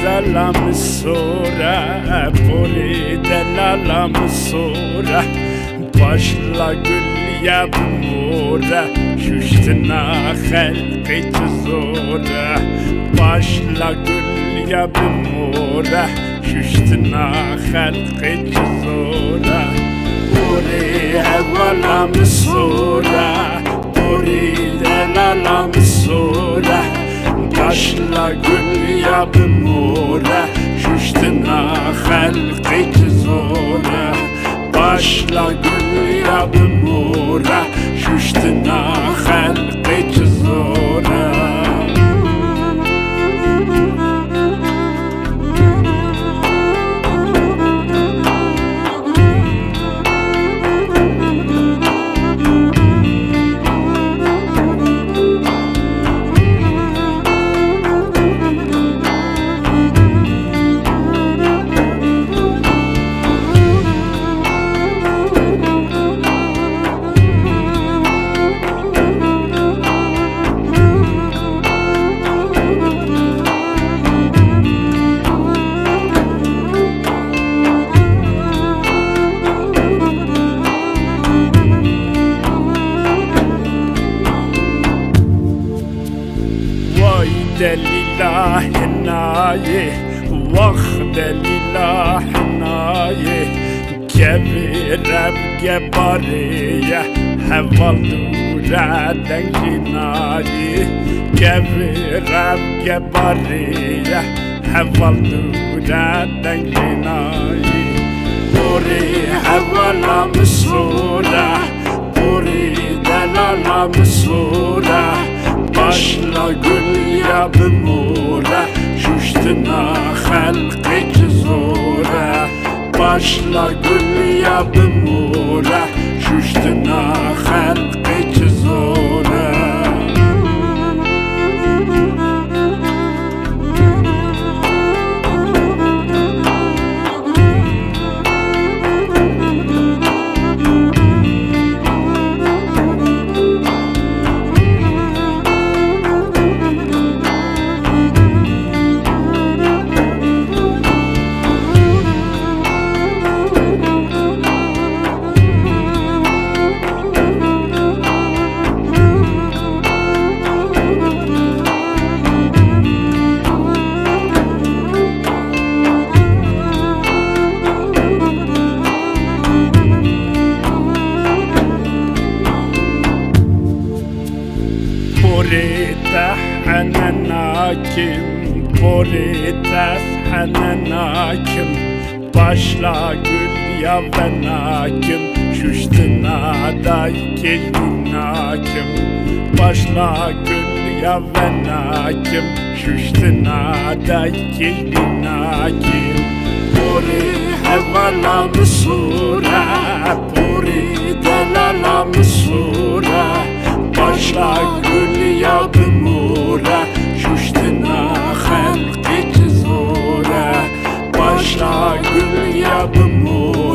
زلم سوره برید لالم سوره başla gül yapmura şuştuna halqi zora başla gül yapmura şuştuna halqi zora buri evvalam sura buri delalam sura başla gül yapmura şuştuna halqi zora başla gül yapmura şuştuna halqi zora دلیلا حنایه وقت دلیلا حنایه گبرم گباریه حوال دوره دنگینایه گبرم گباریه حوال دوره دنگینایه بوری حوالم سوره بوری دلالم سوره başla gül yapmura şuştuna halqi zora başla gül yapmura şuştuna halqi zora Boritas hananakim başla gül yavenakim şuştuna da gelinakim başla gül yavenakim şuştuna da gelinakim bori hevalam sura bori dalalam sura başla gül yapmura şuştuna halqi zora başla gül yapmura